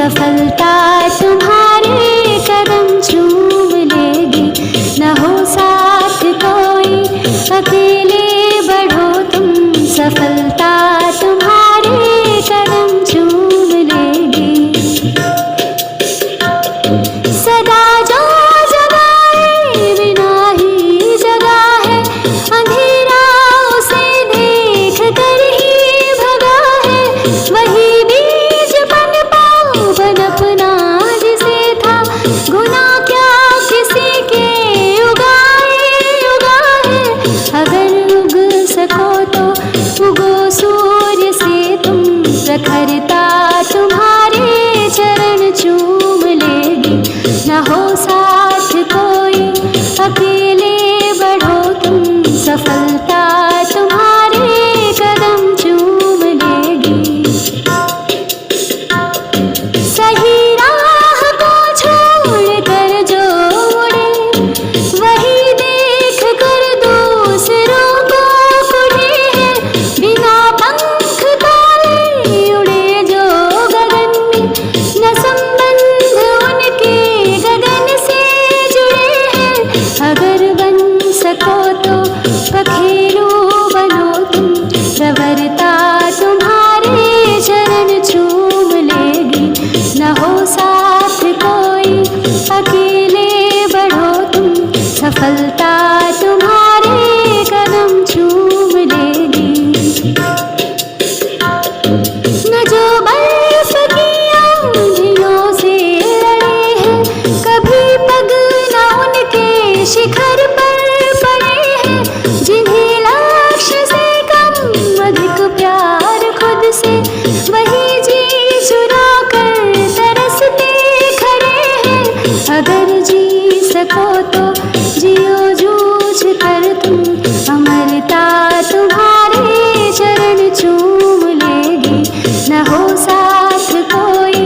सफलता तुम्हारे कदम चूम लेगी। न हो साथ कोई अकेले बढ़ो तुम, सफलता तुम्हारे कदम चूम लेगी। सदा जो जगाए बिना ही जगा है, अंधेरा उसे देख कर ही भगा है। वही बीज पनपा पनपना जिसे था, गुना क्या किसी के उगाए उगा है। अगर उग सको तो उगो सूर्य से तुम, प्रखरता तुम्हारे चरण चूम लेगी। न हो साथ कोई अकेले बढ़ो तुम, सफलता तुम्हारे कदम चूम लेगी। सही राह को छोड़ कर जो उड़े, वही देख कर दूसरों को कुढ़े है। बिना पंख ताले उड़े जो गगन में, न संबंध उनके गगन से जुड़े हैं। अगर बन सको तो पखेरु बनो तुम, प्रवरता तुम्हारे चरण चूम लेगी। न हो साथ कोई अकेले बढ़ो तुम, सफलता तुम्हारे कदम चूम लेगी। न जो बर्फ की आंधियों से लड़े हैं, कभी पग न उनके शिखर पर पड़े हैं। जिन्हें लक्ष्य से कम अधिक प्यार खुद से, वही जी चुरा कर तरसते खड़े हैं। अगर जी सको तो जियो जूझ कर तुम, अमरता तुम्हारे चरण चूम लेगी। न हो साथ कोई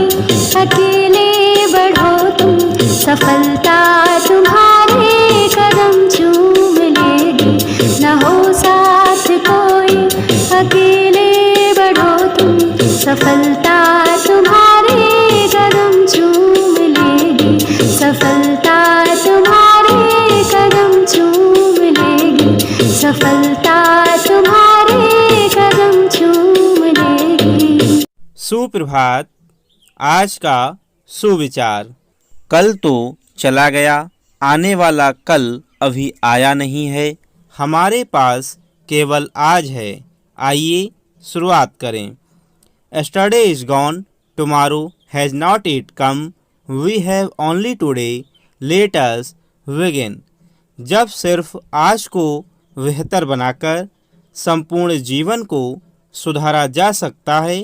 अकेले बढ़ो तुम, सफलता तुम्हारे कदम चूम लेगी। न हो साथ कोई अकेले बढ़ो तुम, सफलता तुम्हारे कदम चूम लेगी। सफलता तुम्हारे कदम चूम लेगी। सफलता तुम्हारे कदम चूम लेगी। सुप्रभात। आज का सुविचार। कल तो चला गया, आने वाला कल अभी आया नहीं है। हमारे पास केवल आज है। आइए शुरुआत करें। Yesterday is gone, tomorrow has not yet come, we have only today, let us begin। जब सिर्फ आज को बेहतर बनाकर संपूर्ण जीवन को सुधारा जा सकता है,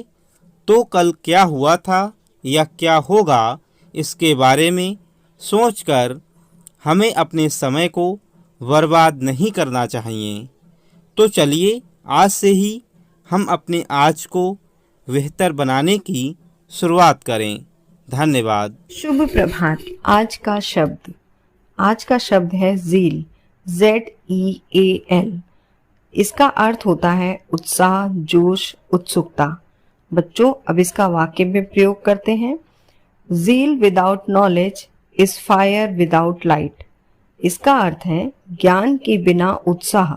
तो कल क्या हुआ था या क्या होगा इसके बारे में सोचकर हमें अपने समय को बर्बाद नहीं करना चाहिए। तो चलिए आज से ही हम अपने आज को बेहतर बनाने की शुरुआत करें। धन्यवाद। शुभ प्रभात। आज का शब्द है ज़ील, ZEAL। इसका अर्थ होता है उत्साह, जोश, उत्सुकता। बच्चों अब इसका वाक्य में प्रयोग करते हैं। Zeal without knowledge is fire without light. इसका अर्थ है ज्ञान के बिना उत्साह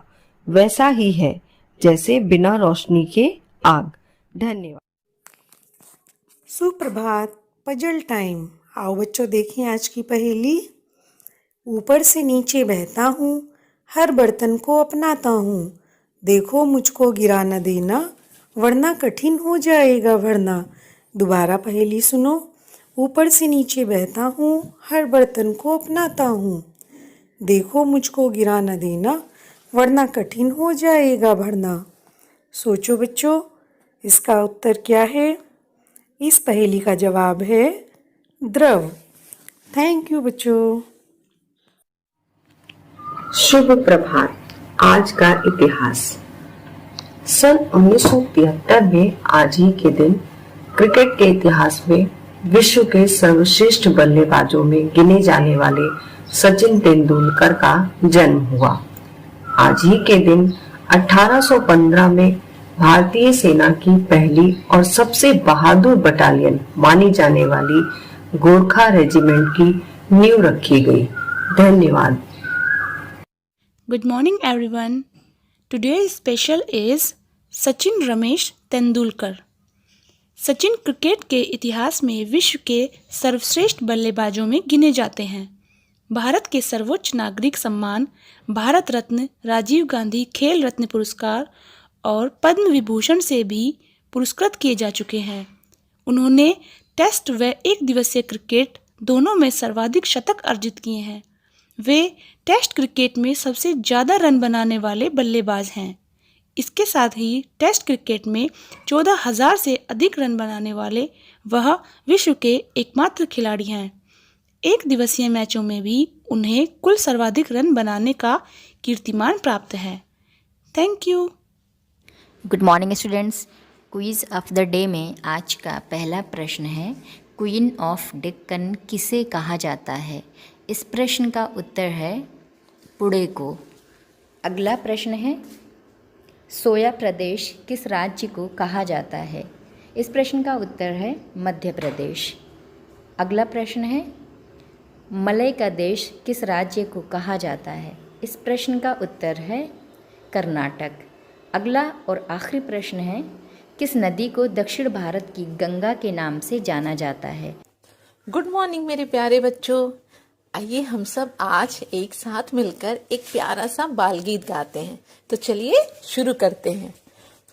वैसा ही है जैसे बिना रोशनी के आग। धन्यवाद। सुप्रभात। Puzzle time. आओ बच्चों देखें आज की पहेली। ऊपर से नीचे बहता हूँ, हर बर्तन को अपनाता हूँ। देखो मुझको गिरा न देना, वरना कठिन हो जाएगा भरना। दोबारा पहेली सुनो। ऊपर से नीचे बहता हूँ, हर बर्तन को अपनाता हूँ। देखो मुझको गिरा न देना, वरना कठिन हो जाएगा भरना। सोचो बच्चों, इसका उत्तर क्या है? इस पहेली का जवाब है द्रव। थैंक यू बच्चों। शुभ प्रभात। आज का इतिहास। सन 1973 में आज ही के दिन क्रिकेट के इतिहास में विश्व के सर्वश्रेष्ठ बल्लेबाजों में गिने जाने वाले सचिन तेंदुलकर का जन्म हुआ। आज ही के दिन 1815 में भारतीय सेना की पहली और सबसे बहादुर बटालियन मानी जाने वाली गोरखा रेजिमेंट की नींव रखी गई। धन्यवाद। Good morning everyone. Today's special is Sachin Ramesh Tendulkar. Sachin cricket के इतिहास में विश्व के सर्वश्रेष्ठ बल्लेबाजों में गिने जाते हैं। भारत के सर्वोच्च नागरिक सम्मान भारत रत्न, राजीव गांधी खेल रत्न पुरस्कार और पद्म विभूषण से भी पुरस्कृत किए जा चुके हैं। उन्होंने टेस्ट व एक दिवसीय क्रिकेट दोनों में सर्वाधिक शतक अर्जित किए हैं। वे टेस्ट क्रिकेट में सबसे ज़्यादा रन बनाने वाले बल्लेबाज हैं। इसके साथ ही टेस्ट क्रिकेट में 14,000 से अधिक रन बनाने वाले वह विश्व के एकमात्र खिलाड़ी हैं। एक दिवसीय मैचों में भी उन्हें कुल सर्वाधिक रन बनाने का कीर्तिमान प्राप्त है। Thank you. Good morning students. Quiz of the day में आज का पहला प्रश्न है, क्वीन ऑफ डेक्कन किसे कहा जाता है? इस प्रश्न का उत्तर है पुणे को। अगला प्रश्न है, सोया प्रदेश किस राज्य को कहा जाता है? इस प्रश्न का उत्तर है मध्य प्रदेश। अगला प्रश्न है, मलय का देश किस राज्य को कहा जाता है? इस प्रश्न का उत्तर है कर्नाटक। अगला और आखिरी प्रश्न है, किस नदी को दक्षिण भारत की गंगा के नाम से जाना जाता है? गुड मॉर्निंग मेरे प्यारे बच्चों। आइए हम सब आज एक साथ मिलकर एक प्यारा सा बाल गीत गाते हैं। तो चलिए शुरू करते हैं।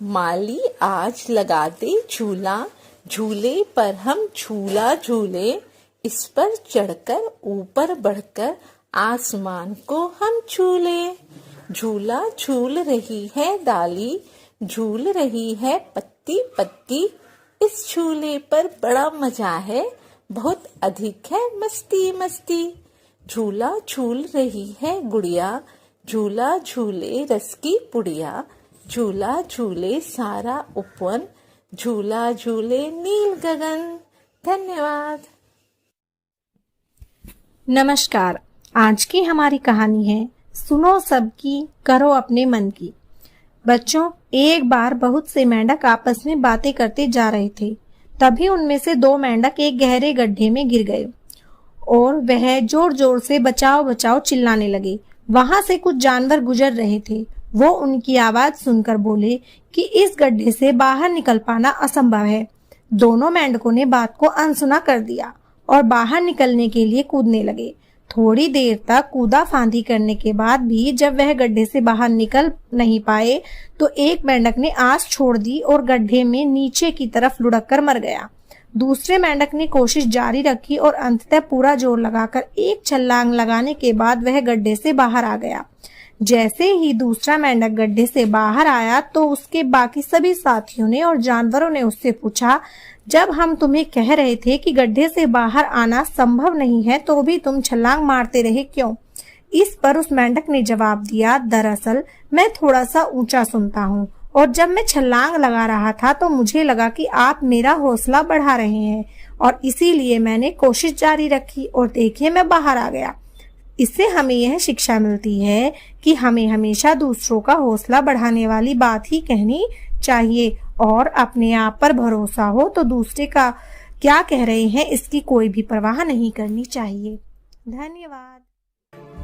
माली आज लगा दे झूला, झूले पर हम झूला झूले, इस पर चढ़कर ऊपर बढ़कर आसमान को हम झूले। झूला झूल रही है डाली, झूल रही है पत्ती पत्ती, इस झूले पर बड़ा मजा है, बहुत अधिक है मस्ती मस्ती। झूला झूल रही है गुड़िया, झूला झूले रस की पुड़िया, झूला झूले सारा उपवन, झूला झूले नील गगन। धन्यवाद। नमस्कार। आज की हमारी कहानी है सुनो सबकी, करो अपने मन की। बच्चों, एक बार बहुत से मेंढक आपस में बातें करते जा रहे थे। तभी उनमें से 2 मेंढक एक गहरे गड्ढे में गिर गए और वह जोर जोर से बचाओ बचाओ चिल्लाने लगे। वहां से कुछ जानवर गुजर रहे थे। वो उनकी आवाज सुनकर बोले कि इस गड्ढे से बाहर निकल पाना असंभव है। दोनों मेंढकों ने बात को अनसुना कर दिया और बाहर निकलने के लिए कूदने लगे। थोड़ी देर तक कूदा फांदी करने के बाद भी जब वह गड्ढे से बाहर निकल नहीं पाए तो एक मेंढक ने आस छोड़ दी और गड्ढे में नीचे की तरफ लुढ़क कर मर गया। दूसरे मेंढक ने कोशिश जारी रखी और अंततः पूरा जोर लगाकर एक छलांग लगाने के बाद वह गड्ढे से बाहर आ गया। जैसे ही दूसरा मेंढक गड्ढे से बाहर आया तो उसके बाकी सभी साथियों ने और जानवरों ने उससे पूछा, जब हम तुम्हें कह रहे थे कि गड्ढे से बाहर आना संभव नहीं है तो भी तुम छलांग मारते रहे क्यों? इस पर उस मेंढक ने जवाब दिया, दरअसल मैं थोड़ा सा ऊंचा सुनता हूँ और जब मैं छलांग लगा रहा था तो मुझे लगा कि आप मेरा हौसला बढ़ा रहे हैं और इसीलिए मैंने कोशिश जारी रखी और देखिए मैं बाहर आ गया। इससे हमें यह शिक्षा मिलती है कि हमें हमेशा दूसरों का हौसला बढ़ाने वाली बात ही कहनी चाहिए और अपने आप पर भरोसा हो तो दूसरे का क्या कह रहे हैं इसकी कोई भी परवाह नहीं करनी चाहिए। धन्यवाद।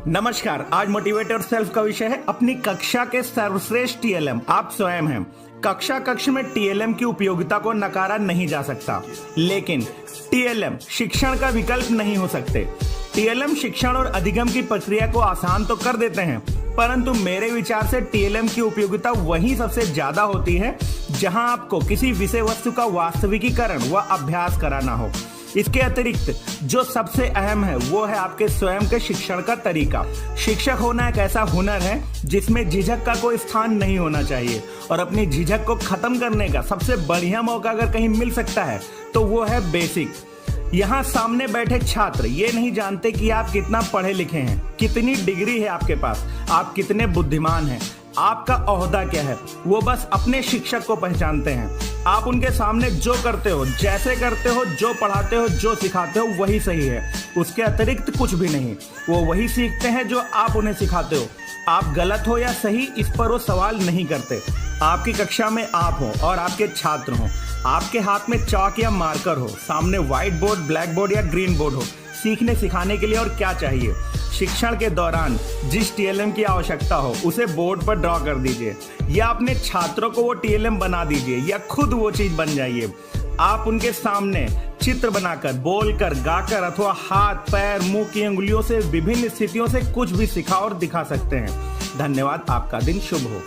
नमस्कार। आज मोटिवेट योरसेल्फ का विषय है अपनी कक्षा के सर्वश्रेष्ठ टीएलएम आप स्वयं हैं। कक्ष में टीएलएम की उपयोगिता को नकारा नहीं जा सकता, लेकिन टीएलएम शिक्षण का विकल्प नहीं हो सकते। टीएलएम शिक्षण और अधिगम की प्रक्रिया को आसान तो कर देते हैं, परंतु मेरे विचार से टीएलएम की उपयोगिता वहीं सबसे ज्यादा होती है जहां आपको किसी विषय वस्तु का वास्तविकीकरण व अभ्यास कराना हो। इसके अतिरिक्त जो सबसे अहम है वो है आपके स्वयं के शिक्षण का तरीका। शिक्षक होना एक ऐसा हुनर है जिसमें झिझक का कोई स्थान नहीं होना चाहिए और अपनी झिझक को खत्म करने का सबसे बढ़िया मौका अगर कहीं मिल सकता है तो वो है बेसिक। यहाँ सामने बैठे छात्र ये नहीं जानते कि आप कितना पढ़े लिखे हैं, कितनी डिग्री है आपके पास, आप कितने बुद्धिमान हैं, आपका ओहदा क्या है, वो बस अपने शिक्षक को पहचानते हैं। आप उनके सामने जो करते हो, जैसे करते हो, जो पढ़ाते हो, जो सिखाते हो वही सही है, उसके अतिरिक्त कुछ भी नहीं। वो वही सीखते हैं जो आप उन्हें सिखाते हो। आप गलत हो या सही इस पर वो सवाल नहीं करते। आपकी कक्षा में आप हो और आपके छात्र हो, आपके हाथ में चॉक या मार्कर हो, सामने व्हाइट बोर्ड, ब्लैक बोर्ड या ग्रीन बोर्ड हो, सीखने सिखाने के लिए और क्या चाहिए। शिक्षण के दौरान जिस टीएलएम की आवश्यकता हो उसे बोर्ड पर ड्रॉ कर दीजिए, या अपने छात्रों को वो टीएलएम बना दीजिए, या खुद वो चीज बन जाइए। आप उनके सामने चित्र बनाकर, बोलकर, गाकर अथवा हाथ, पैर, मुंह की उंगलियों से विभिन्न स्थितियों से कुछ भी सिखा और दिखा सकते हैं। धन्यवाद। आपका दिन शुभ हो।